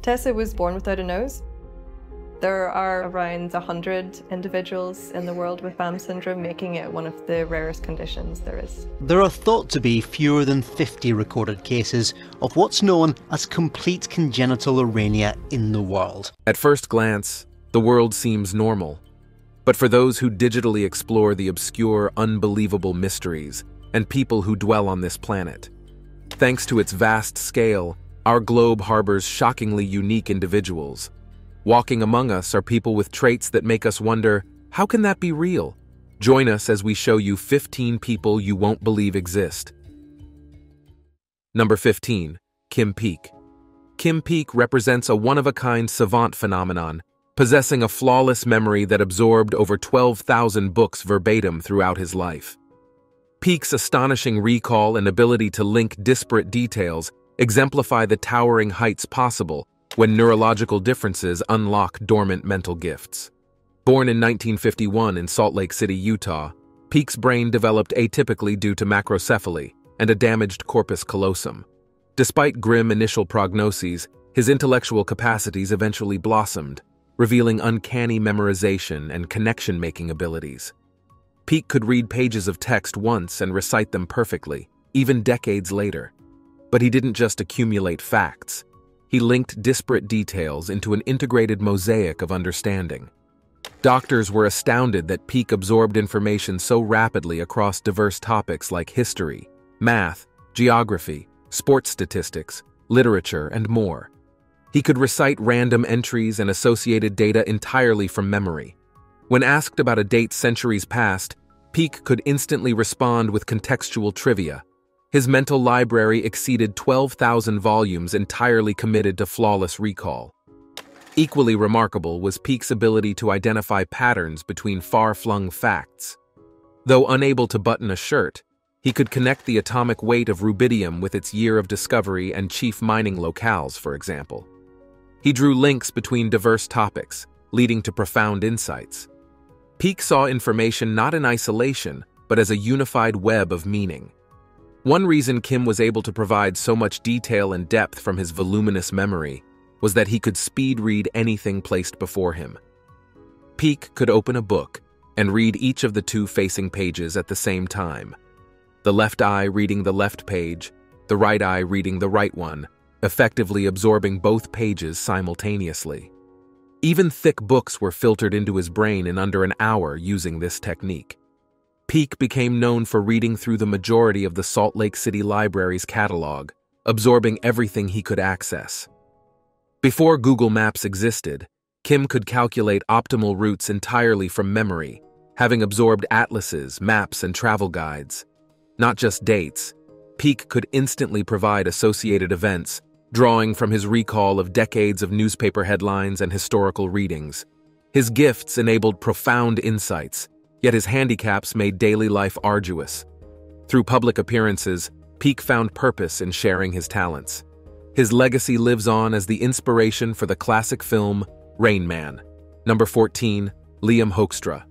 Tessa was born without a nose. There are around 100 individuals in the world with Beum syndrome, making it one of the rarest conditions there is. There are thought to be fewer than 50 recorded cases of what's known as complete congenital aurania in the world. At first glance, the world seems normal. But for those who digitally explore the obscure, unbelievable mysteries and people who dwell on this planet, thanks to its vast scale, our globe harbors shockingly unique individuals. Walking among us are people with traits that make us wonder, how can that be real? Join us as we show you 15 people you won't believe exist. Number 15. Khim Peak. Khim Peak represents a one-of-a-kind savant phenomenon, possessing a flawless memory that absorbed over 12,000 books verbatim throughout his life. Peak's astonishing recall and ability to link disparate details exemplify the towering heights possible when neurological differences unlock dormant mental gifts. Born in 1951 in Salt Lake City, Utah, Peak's brain developed atypically due to macrocephaly and a damaged corpus callosum. Despite grim initial prognoses, his intellectual capacities eventually blossomed, revealing uncanny memorization and connection-making abilities. Peak could read pages of text once and recite them perfectly, even decades later. But he didn't just accumulate facts. He linked disparate details into an integrated mosaic of understanding. Doctors were astounded that Peak absorbed information so rapidly across diverse topics like history, math, geography, sports statistics, literature, and more. He could recite random entries and associated data entirely from memory. When asked about a date centuries past, Peak could instantly respond with contextual trivia. His mental library exceeded 12,000 volumes entirely committed to flawless recall. Equally remarkable was Peak's ability to identify patterns between far-flung facts. Though unable to button a shirt, he could connect the atomic weight of rubidium with its year of discovery and chief mining locales, for example. He drew links between diverse topics, leading to profound insights. Peak saw information not in isolation, but as a unified web of meaning. One reason Khim was able to provide so much detail and depth from his voluminous memory was that he could speed read anything placed before him. Peak could open a book and read each of the two facing pages at the same time. The left eye reading the left page, the right eye reading the right one, effectively absorbing both pages simultaneously. Even thick books were filtered into his brain in under an hour using this technique. Peak became known for reading through the majority of the Salt Lake City Library's catalog, absorbing everything he could access. Before Google Maps existed, Khim could calculate optimal routes entirely from memory, having absorbed atlases, maps, and travel guides. Not just dates, Peak could instantly provide associated events, drawing from his recall of decades of newspaper headlines and historical readings. His gifts enabled profound insights, yet his handicaps made daily life arduous. Through public appearances, Peak found purpose in sharing his talents. His legacy lives on as the inspiration for the classic film Rain Man. Number 14, Liam Hoekstra.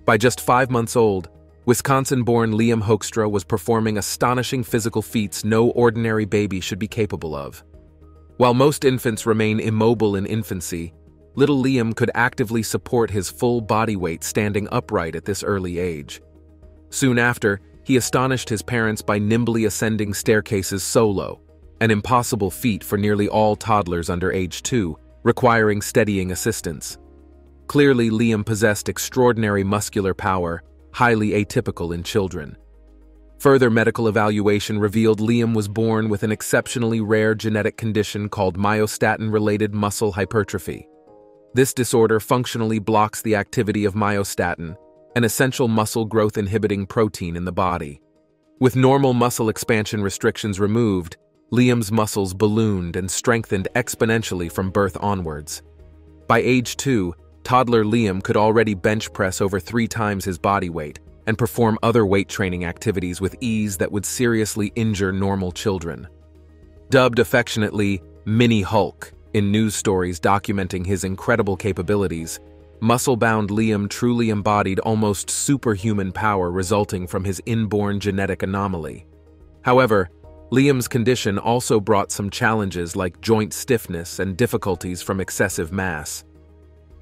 By just 5 months old, Wisconsin-born Liam Hoekstra was performing astonishing physical feats no ordinary baby should be capable of. While most infants remain immobile in infancy, little Liam could actively support his full body weight standing upright at this early age. Soon after, he astonished his parents by nimbly ascending staircases solo, an impossible feat for nearly all toddlers under age 2, requiring steadying assistance. Clearly, Liam possessed extraordinary muscular power, highly atypical in children. Further medical evaluation revealed Liam was born with an exceptionally rare genetic condition called myostatin-related muscle hypertrophy. This disorder functionally blocks the activity of myostatin, an essential muscle growth inhibiting protein in the body. With normal muscle expansion restrictions removed, Liam's muscles ballooned and strengthened exponentially from birth onwards. By age 2, toddler Liam could already bench press over 3 times his body weight and perform other weight training activities with ease that would seriously injure normal children. Dubbed affectionately Mini Hulk in news stories documenting his incredible capabilities, muscle-bound Liam truly embodied almost superhuman power resulting from his inborn genetic anomaly. However, Liam's condition also brought some challenges like joint stiffness and difficulties from excessive mass.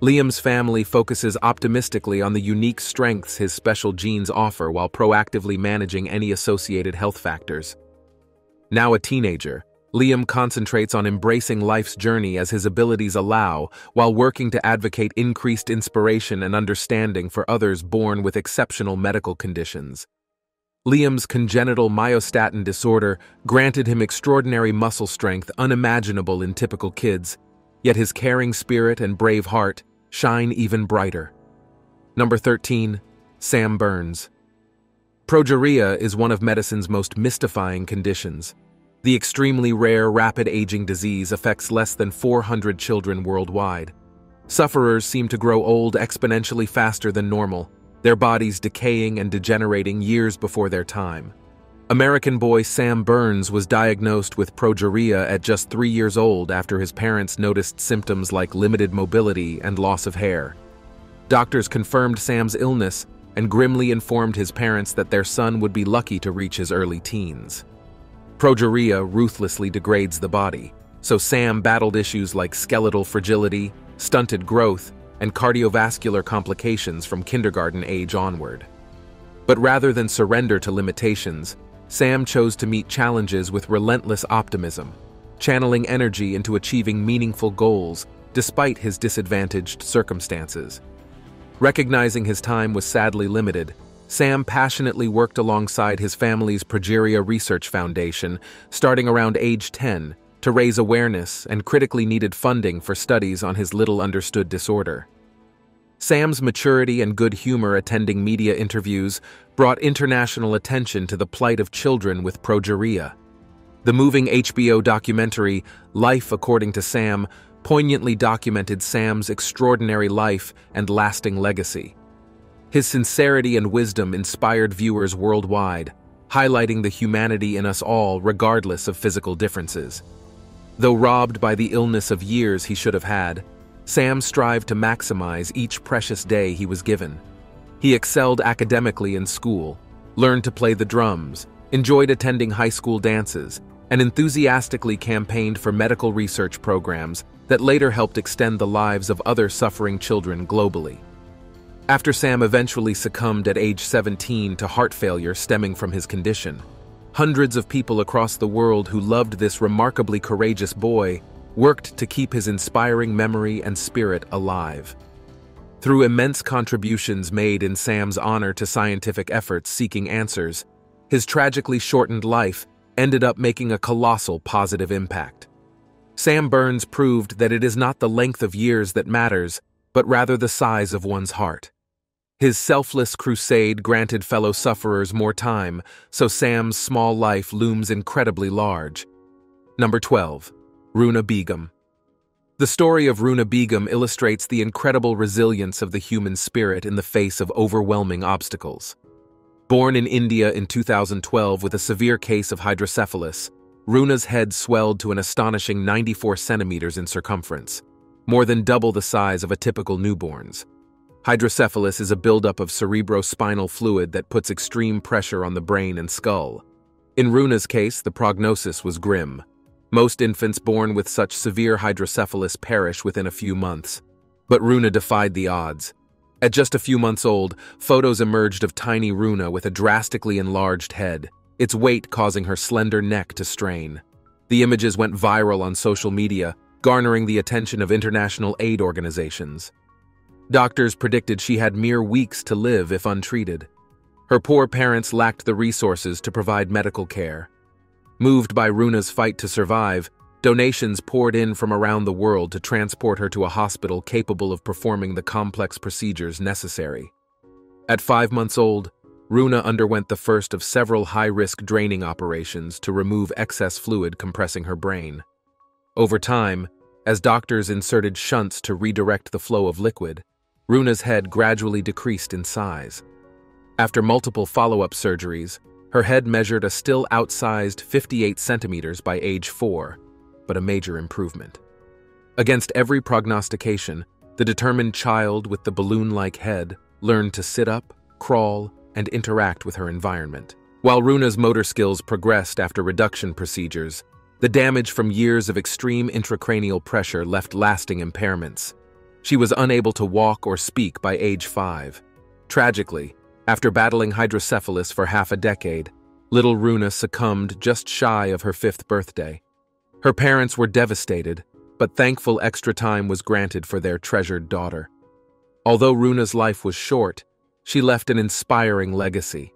Liam's family focuses optimistically on the unique strengths his special genes offer while proactively managing any associated health factors. Now a teenager, Liam concentrates on embracing life's journey as his abilities allow, while working to advocate increased inspiration and understanding for others born with exceptional medical conditions. Liam's congenital myostatin disorder granted him extraordinary muscle strength unimaginable in typical kids, yet his caring spirit and brave heart shine even brighter. Number 13. Sam Burns. Progeria is one of medicine's most mystifying conditions. The extremely rare rapid aging disease affects less than 400 children worldwide. Sufferers seem to grow old exponentially faster than normal, their bodies decaying and degenerating years before their time. American boy Sam Burns was diagnosed with progeria at just 3 years old after his parents noticed symptoms like limited mobility and loss of hair. Doctors confirmed Sam's illness and grimly informed his parents that their son would be lucky to reach his early teens. Progeria ruthlessly degrades the body, so Sam battled issues like skeletal fragility, stunted growth, and cardiovascular complications from kindergarten age onward. But rather than surrender to limitations, Sam chose to meet challenges with relentless optimism, channeling energy into achieving meaningful goals despite his disadvantaged circumstances. Recognizing his time was sadly limited, Sam passionately worked alongside his family's Progeria Research Foundation, starting around age 10, to raise awareness and critically needed funding for studies on his little-understood disorder. Sam's maturity and good humor attending media interviews brought international attention to the plight of children with progeria. The moving HBO documentary, Life According to Sam, poignantly documented Sam's extraordinary life and lasting legacy. His sincerity and wisdom inspired viewers worldwide, highlighting the humanity in us all regardless of physical differences. Though robbed by the illness of years he should have had, Sam strived to maximize each precious day he was given. He excelled academically in school, learned to play the drums, enjoyed attending high school dances, and enthusiastically campaigned for medical research programs that later helped extend the lives of other suffering children globally. After Sam eventually succumbed at age 17 to heart failure stemming from his condition, hundreds of people across the world who loved this remarkably courageous boy worked to keep his inspiring memory and spirit alive. Through immense contributions made in Sam's honor to scientific efforts seeking answers, his tragically shortened life ended up making a colossal positive impact. Sam Burns proved that it is not the length of years that matters, but rather the size of one's heart. His selfless crusade granted fellow sufferers more time, so Sam's small life looms incredibly large. Number 12. Runa Beum. The story of Runa Beum illustrates the incredible resilience of the human spirit in the face of overwhelming obstacles. Born in India in 2012 with a severe case of hydrocephalus, Runa's head swelled to an astonishing 94 centimeters in circumference, more than double the size of a typical newborn's. Hydrocephalus is a buildup of cerebrospinal fluid that puts extreme pressure on the brain and skull. In Runa's case, the prognosis was grim. Most infants born with such severe hydrocephalus perish within a few months. But Runa defied the odds. At just a few months old, photos emerged of tiny Runa with a drastically enlarged head, its weight causing her slender neck to strain. The images went viral on social media, garnering the attention of international aid organizations. Doctors predicted she had mere weeks to live if untreated. Her poor parents lacked the resources to provide medical care. Moved by Runa's fight to survive, donations poured in from around the world to transport her to a hospital capable of performing the complex procedures necessary. At 5 months old, Runa underwent the first of several high-risk draining operations to remove excess fluid compressing her brain. Over time, as doctors inserted shunts to redirect the flow of liquid, Runa's head gradually decreased in size. After multiple follow-up surgeries, her head measured a still outsized 58 centimeters by age 4, but a major improvement. Against every prognostication, the determined child with the balloon-like head learned to sit up, crawl, and interact with her environment. While Runa's motor skills progressed after reduction procedures, the damage from years of extreme intracranial pressure left lasting impairments. She was unable to walk or speak by age 5. Tragically, after battling hydrocephalus for half a decade, little Runa succumbed just shy of her 5th birthday. Her parents were devastated, but thankful extra time was granted for their treasured daughter. Although Runa's life was short, she left an inspiring legacy.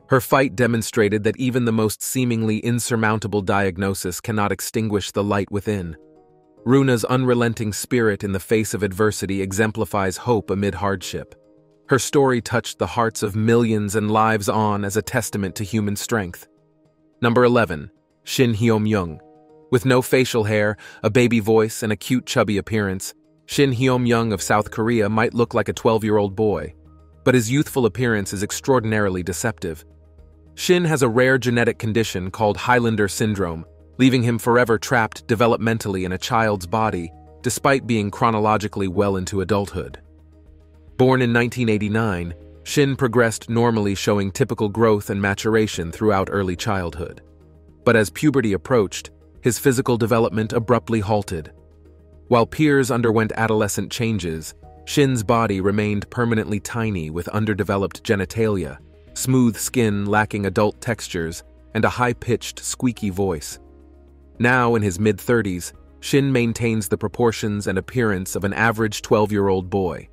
Her fight demonstrated that even the most seemingly insurmountable diagnosis cannot extinguish the light within. Runa's unrelenting spirit in the face of adversity exemplifies hope amid hardship. Her story touched the hearts of millions and lives on as a testament to human strength. Number 11. Shin Hiom. With no facial hair, a baby voice, and a cute chubby appearance, Shin Hiom of South Korea might look like a 12-year-old boy. But his youthful appearance is extraordinarily deceptive. Shin has a rare genetic condition called Highlander syndrome, leaving him forever trapped developmentally in a child's body, despite being chronologically well into adulthood. Born in 1989, Shin progressed normally, showing typical growth and maturation throughout early childhood. But as puberty approached, his physical development abruptly halted. While peers underwent adolescent changes, Shin's body remained permanently tiny with underdeveloped genitalia, smooth skin lacking adult textures, and a high-pitched, squeaky voice. Now in his mid-30s, Shin maintains the proportions and appearance of an average 12-year-old boy.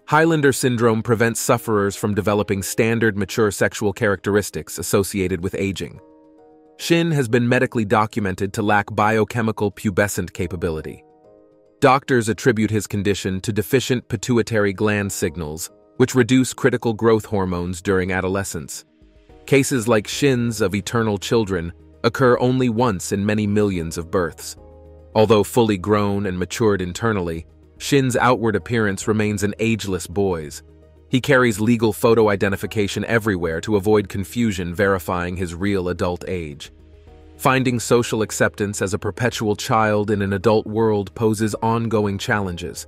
Highlander syndrome prevents sufferers from developing standard mature sexual characteristics associated with aging. Shin has been medically documented to lack biochemical pubescent capability. Doctors attribute his condition to deficient pituitary gland signals, which reduce critical growth hormones during adolescence. Cases like Shin's of eternal children occur only once in many millions of births. Although fully grown and matured internally, Shin's outward appearance remains an ageless boy's. He carries legal photo identification everywhere to avoid confusion verifying his real adult age. Finding social acceptance as a perpetual child in an adult world poses ongoing challenges.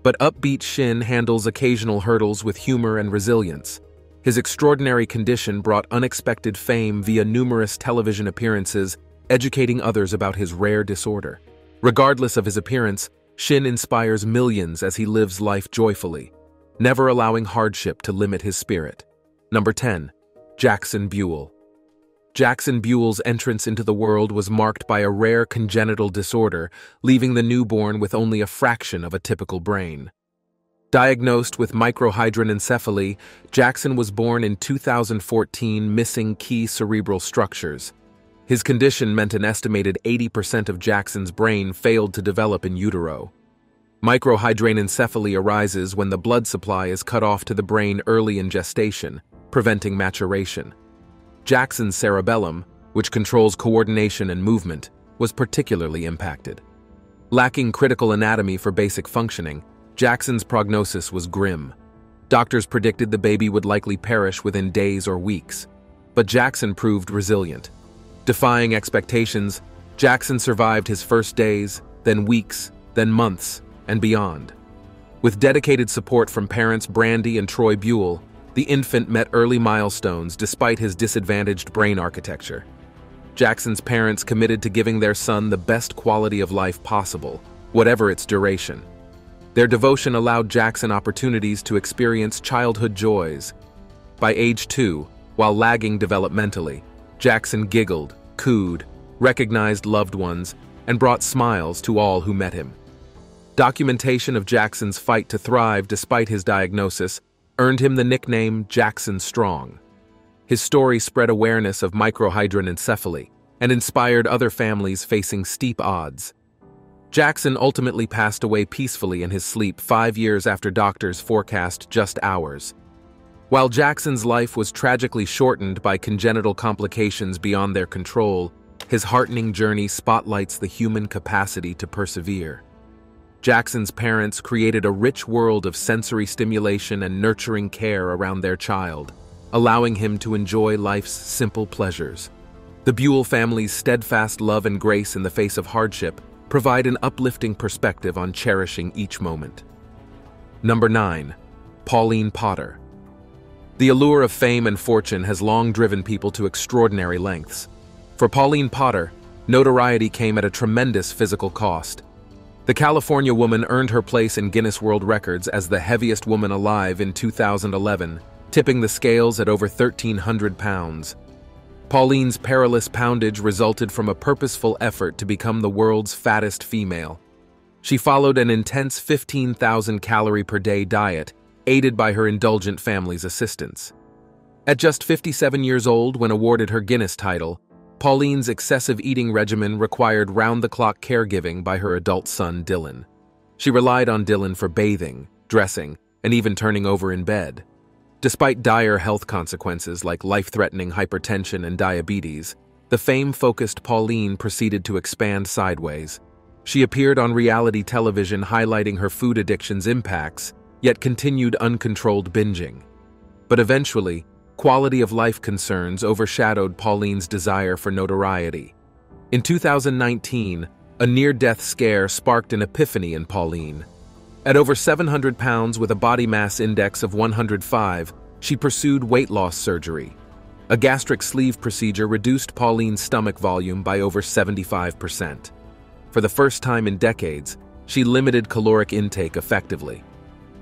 But upbeat Shin handles occasional hurdles with humor and resilience. His extraordinary condition brought unexpected fame via numerous television appearances, educating others about his rare disorder. Regardless of his appearance, Shin inspires millions as he lives life joyfully, never allowing hardship to limit his spirit. Number 10. Jackson Bule. Jackson Bule's entrance into the world was marked by a rare congenital disorder, leaving the newborn with only a fraction of a typical brain. Diagnosed with microhydranencephaly, Jackson was born in 2014 missing key cerebral structures. His condition meant an estimated 80% of Jackson's brain failed to develop in utero. Microhydranencephaly arises when the blood supply is cut off to the brain early in gestation, preventing maturation. Jackson's cerebellum, which controls coordination and movement, was particularly impacted. Lacking critical anatomy for basic functioning, Jackson's prognosis was grim. Doctors predicted the baby would likely perish within days or weeks, but Jackson proved resilient. Defying expectations, Jackson survived his first days, then weeks, then months, and beyond. With dedicated support from parents Brandy and Troy Bule, the infant met early milestones despite his disadvantaged brain architecture. Jackson's parents committed to giving their son the best quality of life possible, whatever its duration. Their devotion allowed Jackson opportunities to experience childhood joys. By age 2, while lagging developmentally, Jackson giggled, cooed, recognized loved ones, and brought smiles to all who met him. Documentation of Jackson's fight to thrive despite his diagnosis earned him the nickname Jackson Strong. His story spread awareness of microhydranencephaly and inspired other families facing steep odds. Jackson ultimately passed away peacefully in his sleep 5 years after doctors forecast just hours. While Jackson's life was tragically shortened by congenital complications beyond their control, his heartening journey spotlights the human capacity to persevere. Jackson's parents created a rich world of sensory stimulation and nurturing care around their child, allowing him to enjoy life's simple pleasures. The Bule family's steadfast love and grace in the face of hardship provide an uplifting perspective on cherishing each moment. Number 9. Pauline Potter. The allure of fame and fortune has long driven people to extraordinary lengths. For Pauline Potter, notoriety came at a tremendous physical cost. The California woman earned her place in Guinness World Records as the heaviest woman alive in 2011, tipping the scales at over 1,300 pounds. Pauline's perilous poundage resulted from a purposeful effort to become the world's fattest female. She followed an intense 15,000 calorie per day diet, aided by her indulgent family's assistance. At just 57 years old when awarded her Guinness title, Pauline's excessive eating regimen required round-the-clock caregiving by her adult son, Dylan. She relied on Dylan for bathing, dressing, and even turning over in bed. Despite dire health consequences like life-threatening hypertension and diabetes, the fame-focused Pauline proceeded to expand sideways. She appeared on reality television highlighting her food addiction's impacts, yet continued uncontrolled binging. But eventually, quality of life concerns overshadowed Pauline's desire for notoriety. In 2019, a near-death scare sparked an epiphany in Pauline. At over 700 pounds with a body mass index of 105, she pursued weight loss surgery. A gastric sleeve procedure reduced Pauline's stomach volume by over 75%. For the first time in decades, she limited caloric intake effectively.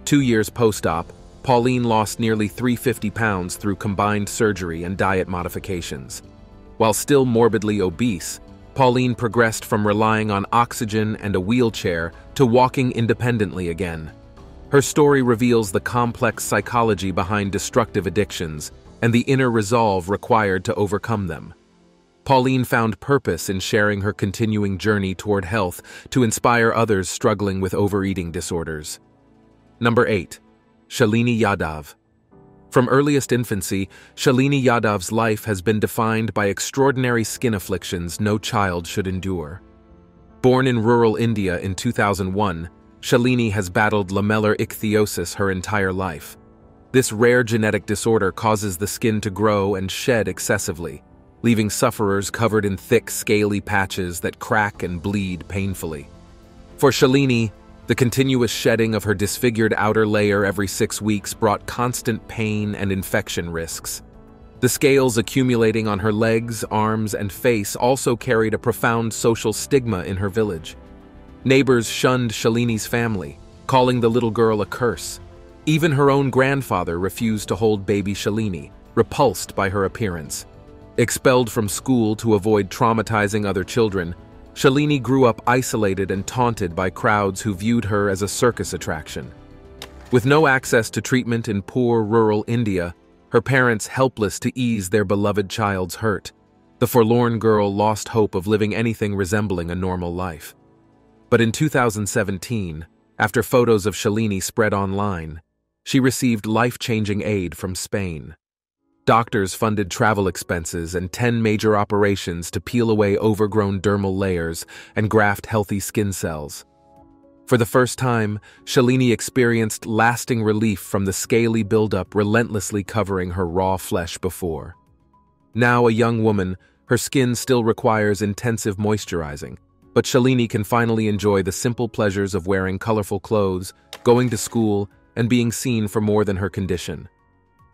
2 years post-op, Pauline lost nearly 350 pounds through combined surgery and diet modifications. While still morbidly obese, Pauline progressed from relying on oxygen and a wheelchair to walking independently again. Her story reveals the complex psychology behind destructive addictions and the inner resolve required to overcome them. Pauline found purpose in sharing her continuing journey toward health to inspire others struggling with overeating disorders. Number 8. Shalini Yadav. From earliest infancy, Shalini Yadav's life has been defined by extraordinary skin afflictions no child should endure. Born in rural India in 2001, Shalini has battled lamellar ichthyosis her entire life. This rare genetic disorder causes the skin to grow and shed excessively, leaving sufferers covered in thick, scaly patches that crack and bleed painfully. For Shalini, the continuous shedding of her disfigured outer layer every 6 weeks brought constant pain and infection risks. The scales accumulating on her legs, arms, and face also carried a profound social stigma in her village. Neighbors shunned Shalini's family, calling the little girl a curse. Even her own grandfather refused to hold baby Shalini, repulsed by her appearance. Expelled from school to avoid traumatizing other children, Shalini grew up isolated and taunted by crowds who viewed her as a circus attraction. With no access to treatment in poor rural India, her parents helpless to ease their beloved child's hurt, the forlorn girl lost hope of living anything resembling a normal life. But in 2017, after photos of Shalini spread online, she received life-changing aid from Spain. Doctors funded travel expenses and 10 major operations to peel away overgrown dermal layers and graft healthy skin cells. For the first time, Shalini experienced lasting relief from the scaly buildup relentlessly covering her raw flesh before. Now a young woman, her skin still requires intensive moisturizing, but Shalini can finally enjoy the simple pleasures of wearing colorful clothes, going to school, and being seen for more than her condition.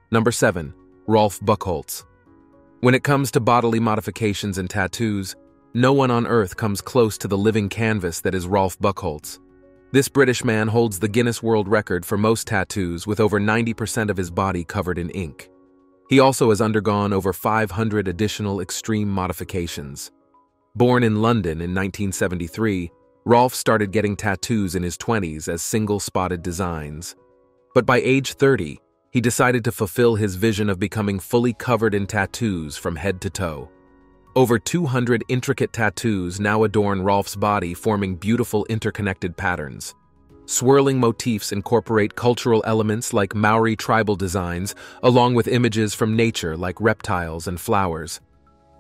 Number 7. Rolf Buchholz. When it comes to bodily modifications and tattoos, no one on earth comes close to the living canvas that is Rolf Buchholz. This British man holds the Guinness World Record for most tattoos with over 90% of his body covered in ink. He also has undergone over 500 additional extreme modifications. Born in London in 1973, Rolf started getting tattoos in his 20s as single-spotted designs. But by age 30, he decided to fulfill his vision of becoming fully covered in tattoos from head to toe. Over 200 intricate tattoos now adorn Rolf's body, forming beautiful interconnected patterns. Swirling motifs incorporate cultural elements like Maori tribal designs, along with images from nature like reptiles and flowers.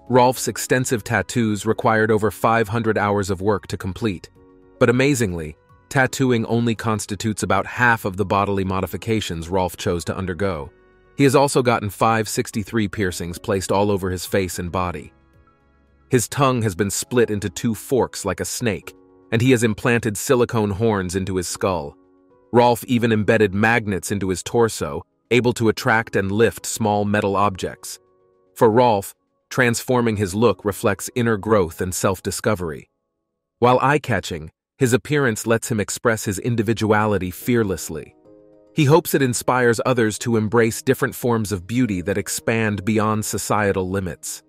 Rolf's extensive tattoos required over 500 hours of work to complete. But amazingly, tattooing only constitutes about half of the bodily modifications Rolf chose to undergo. He has also gotten 563 piercings placed all over his face and body. His tongue has been split into 2 forks like a snake, and he has implanted silicone horns into his skull. Rolf even embedded magnets into his torso, able to attract and lift small metal objects. For Rolf, transforming his look reflects inner growth and self-discovery. While eye-catching, his appearance lets him express his individuality fearlessly. He hopes it inspires others to embrace different forms of beauty that expand beyond societal limits.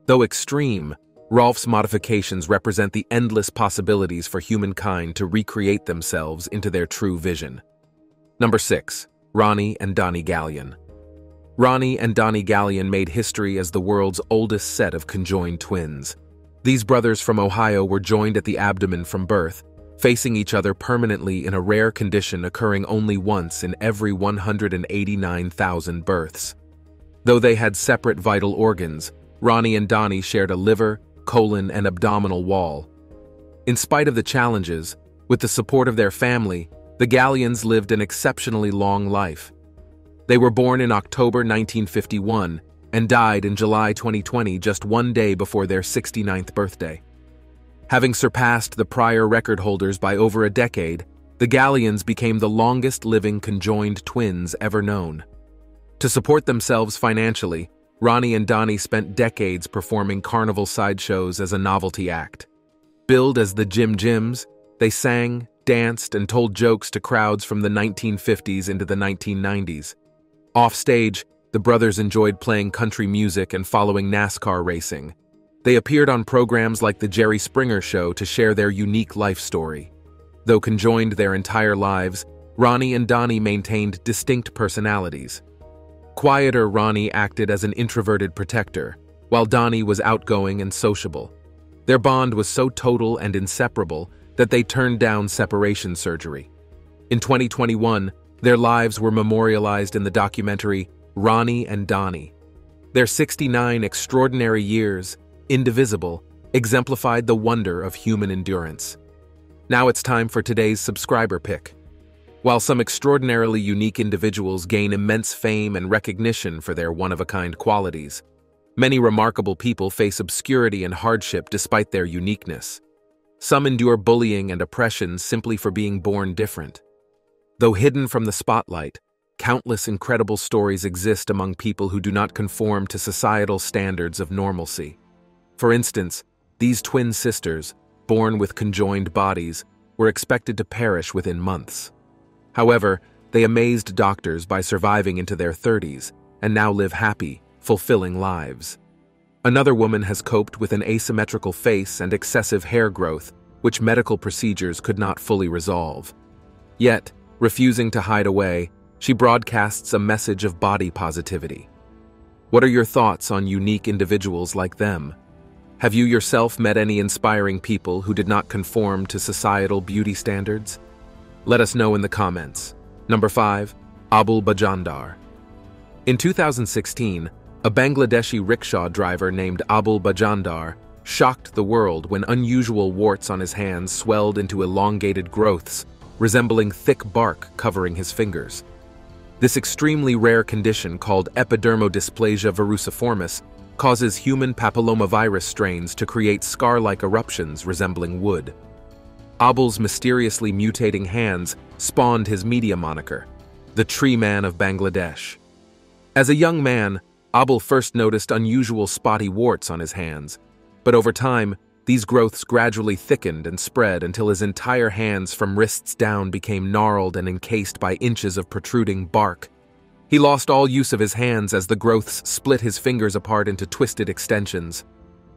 Though extreme, Rolf's modifications represent the endless possibilities for humankind to recreate themselves into their true vision. Number 6. Ronnie and Donnie Gallion. Ronnie and Donnie Gallion made history as the world's oldest set of conjoined twins. These brothers from Ohio were joined at the abdomen from birth, facing each other permanently in a rare condition occurring only once in every 189,000 births. Though they had separate vital organs, Ronnie and Donnie shared a liver, colon, and abdominal wall. In spite of the challenges, with the support of their family, the Gallions lived an exceptionally long life. They were born in October 1951 and died in July 2020, just one day before their 69th birthday. Having surpassed the prior record holders by over a decade, the Gallions became the longest-living conjoined twins ever known. To support themselves financially, Ronnie and Donnie spent decades performing carnival sideshows as a novelty act. Billed as the Jim Jims, they sang, danced, and told jokes to crowds from the 1950s into the 1990s. Offstage, the brothers enjoyed playing country music and following NASCAR racing. They appeared on programs like The Jerry Springer Show to share their unique life story. Though conjoined their entire lives, Ronnie and Donnie maintained distinct personalities. Quieter Ronnie acted as an introverted protector, while Donnie was outgoing and sociable. Their bond was so total and inseparable that they turned down separation surgery. In 2021, their lives were memorialized in the documentary Ronnie and Donnie. Their 69 extraordinary years, indivisible, exemplified the wonder of human endurance. Now it's time for today's subscriber pick. While some extraordinarily unique individuals gain immense fame and recognition for their one-of-a-kind qualities, many remarkable people face obscurity and hardship despite their uniqueness. Some endure bullying and oppression simply for being born different. Though hidden from the spotlight, countless incredible stories exist among people who do not conform to societal standards of normalcy. For instance, these twin sisters, born with conjoined bodies, were expected to perish within months. However, they amazed doctors by surviving into their 30s and now live happy, fulfilling lives. Another woman has coped with an asymmetrical face and excessive hair growth, which medical procedures could not fully resolve. Yet, refusing to hide away, she broadcasts a message of body positivity. What are your thoughts on unique individuals like them? Have you yourself met any inspiring people who did not conform to societal beauty standards? Let us know in the comments. Number 5. Abul Bajandar. In 2016, a Bangladeshi rickshaw driver named Abul Bajandar shocked the world when unusual warts on his hands swelled into elongated growths, resembling thick bark covering his fingers. This extremely rare condition, called epidermodysplasia verruciformis, causes human papillomavirus strains to create scar-like eruptions resembling wood. Abul's mysteriously mutating hands spawned his media moniker, the Tree Man of Bangladesh. As a young man, Abul first noticed unusual spotty warts on his hands, but over time, these growths gradually thickened and spread until his entire hands from wrists down became gnarled and encased by inches of protruding bark. He lost all use of his hands as the growths split his fingers apart into twisted extensions.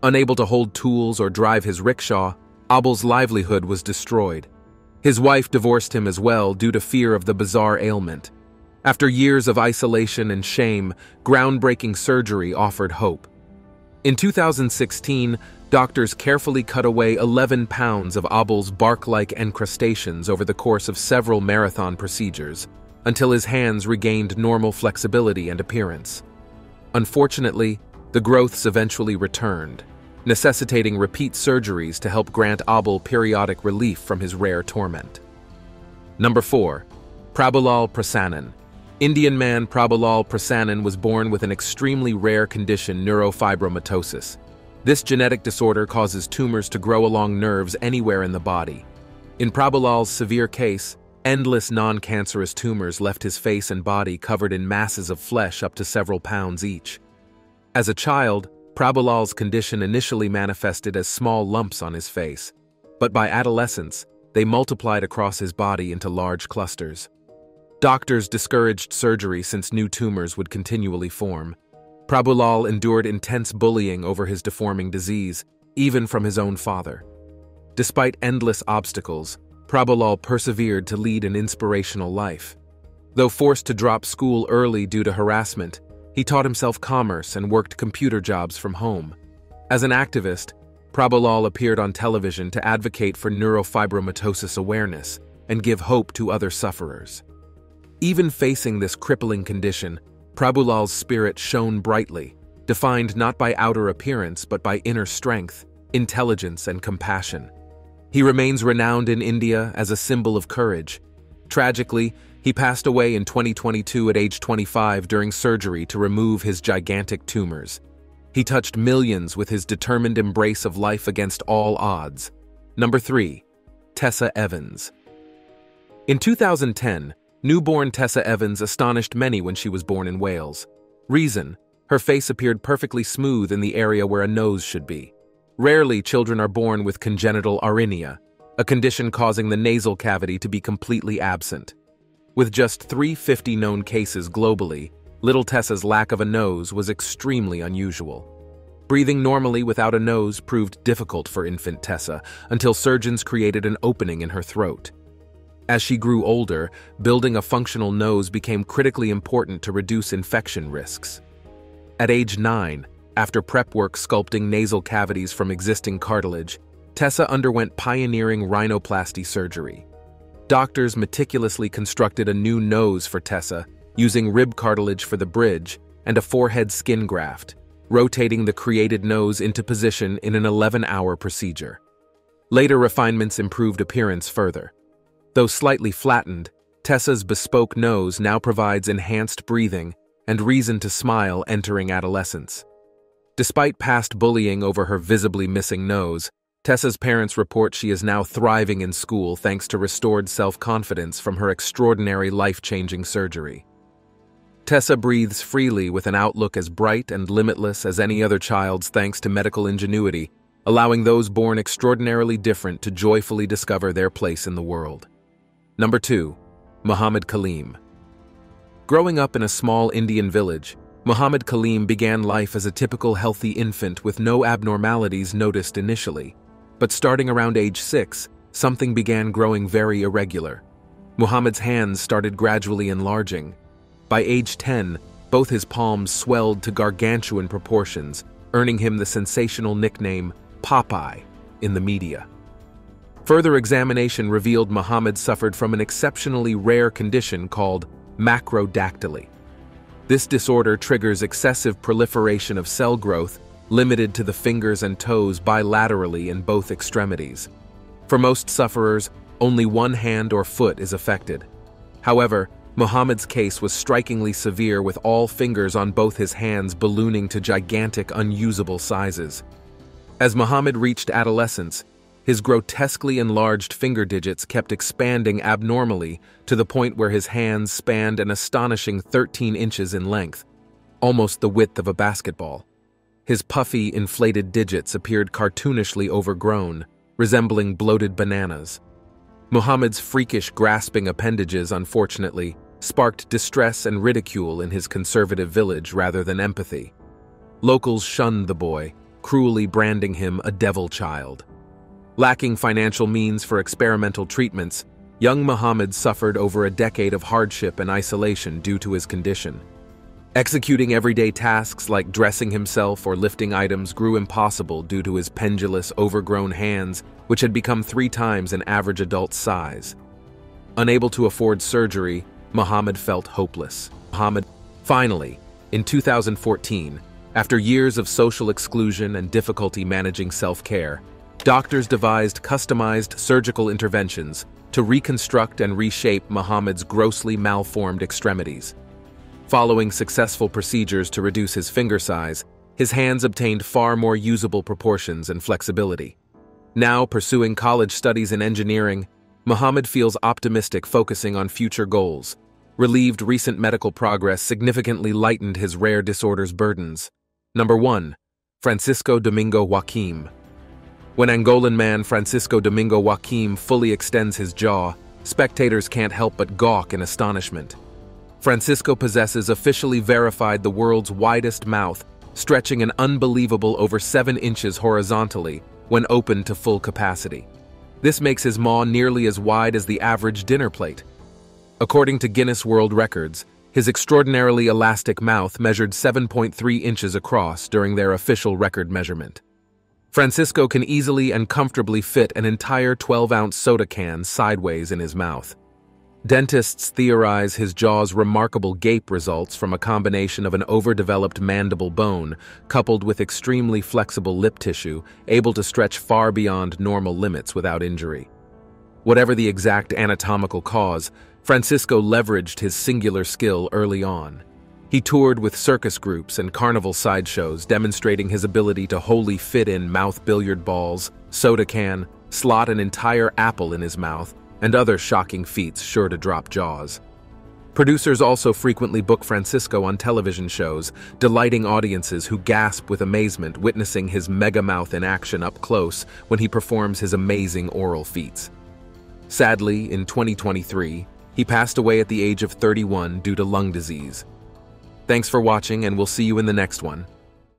Unable to hold tools or drive his rickshaw, Abul's livelihood was destroyed. His wife divorced him as well due to fear of the bizarre ailment. After years of isolation and shame, groundbreaking surgery offered hope. In 2016, doctors carefully cut away 11 pounds of Abul's bark-like encrustations over the course of several marathon procedures, until his hands regained normal flexibility and appearance. Unfortunately, the growths eventually returned, necessitating repeat surgeries to help grant Abul periodic relief from his rare torment. Number 4. Prabhulal Prasannan. Indian man Prabhulal Prasannan was born with an extremely rare condition, neurofibromatosis. This genetic disorder causes tumors to grow along nerves anywhere in the body. In Prabhulal's severe case, Endless non-cancerous tumors left his face and body covered in masses of flesh up to several pounds each. As a child, Prabulal's condition initially manifested as small lumps on his face, but by adolescence, they multiplied across his body into large clusters. Doctors discouraged surgery since new tumors would continually form. Prabulal endured intense bullying over his deforming disease, even from his own father. Despite endless obstacles, Prabulal persevered to lead an inspirational life. Though forced to drop school early due to harassment, he taught himself commerce and worked computer jobs from home. As an activist, Prabulal appeared on television to advocate for neurofibromatosis awareness and give hope to other sufferers. Even facing this crippling condition, Prabulal's spirit shone brightly, defined not by outer appearance but by inner strength, intelligence, and compassion. He remains renowned in India as a symbol of courage. Tragically, he passed away in 2022 at age 25 during surgery to remove his gigantic tumors. He touched millions with his determined embrace of life against all odds. Number 3. Tessa Evans. In 2010, newborn Tessa Evans astonished many when she was born in Wales. Reason: her face appeared perfectly smooth in the area where a nose should be. Rarely children are born with congenital arynia, a condition causing the nasal cavity to be completely absent. With just 350 known cases globally, little Tessa's lack of a nose was extremely unusual. Breathing normally without a nose proved difficult for infant Tessa until surgeons created an opening in her throat. As she grew older, building a functional nose became critically important to reduce infection risks. At age 9, after prep work sculpting nasal cavities from existing cartilage, Tessa underwent pioneering rhinoplasty surgery. Doctors meticulously constructed a new nose for Tessa, using rib cartilage for the bridge and a forehead skin graft, rotating the created nose into position in an 11-hour procedure. Later refinements improved appearance further. Though slightly flattened, Tessa's bespoke nose now provides enhanced breathing and reason to smile entering adolescence. Despite past bullying over her visibly missing nose, Tessa's parents report she is now thriving in school thanks to restored self-confidence from her extraordinary life-changing surgery. Tessa breathes freely with an outlook as bright and limitless as any other child's thanks to medical ingenuity, allowing those born extraordinarily different to joyfully discover their place in the world. Number 2. Muhammad Khim. Growing up in a small Indian village, Muhammad Khim began life as a typical healthy infant with no abnormalities noticed initially. But starting around age 6, something began growing very irregular. Muhammad's hands started gradually enlarging. By age 10, both his palms swelled to gargantuan proportions, earning him the sensational nickname Popeye in the media. Further examination revealed Muhammad suffered from an exceptionally rare condition called macrodactyly. This disorder triggers excessive proliferation of cell growth limited to the fingers and toes bilaterally in both extremities. For most sufferers, only one hand or foot is affected. However, Muhammad's case was strikingly severe with all fingers on both his hands ballooning to gigantic, unusable sizes. As Muhammad reached adolescence, his grotesquely enlarged finger digits kept expanding abnormally to the point where his hands spanned an astonishing 13 inches in length, almost the width of a basketball. His puffy, inflated digits appeared cartoonishly overgrown, resembling bloated bananas. Muhammad's freakish, grasping appendages, unfortunately, sparked distress and ridicule in his conservative village rather than empathy. Locals shunned the boy, cruelly branding him a devil child. Lacking financial means for experimental treatments, young Muhammad suffered over a decade of hardship and isolation due to his condition. Executing everyday tasks like dressing himself or lifting items grew impossible due to his pendulous, overgrown hands, which had become 3 times an average adult's size. Unable to afford surgery, Muhammad felt hopeless. Finally, in 2014, after years of social exclusion and difficulty managing self-care, doctors devised customized surgical interventions to reconstruct and reshape Muhammad's grossly malformed extremities. Following successful procedures to reduce his finger size, his hands obtained far more usable proportions and flexibility. Now pursuing college studies in engineering, Muhammad feels optimistic, focusing on future goals. Relieved recent medical progress significantly lightened his rare disorders' burdens. Number 1. Francisco Domingo Wakim. When Angolan man Francisco Domingo Wakim fully extends his jaw, spectators can't help but gawk in astonishment. Francisco possesses officially verified the world's widest mouth, stretching an unbelievable over 7 inches horizontally when opened to full capacity. This makes his maw nearly as wide as the average dinner plate. According to Guinness World Records, his extraordinarily elastic mouth measured 7.3 inches across during their official record measurement. Francisco can easily and comfortably fit an entire 12-ounce soda can sideways in his mouth. Dentists theorize his jaw's remarkable gape results from a combination of an overdeveloped mandible bone coupled with extremely flexible lip tissue, able to stretch far beyond normal limits without injury. Whatever the exact anatomical cause, Francisco leveraged his singular skill early on. He toured with circus groups and carnival sideshows, demonstrating his ability to wholly fit in mouth billiard balls, soda can, slot an entire apple in his mouth, and other shocking feats sure to drop jaws. Producers also frequently book Francisco on television shows, delighting audiences who gasp with amazement witnessing his mega mouth in action up close when he performs his amazing oral feats. Sadly, in 2023, he passed away at the age of 31 due to lung disease. Thanks for watching, and we'll see you in the next one.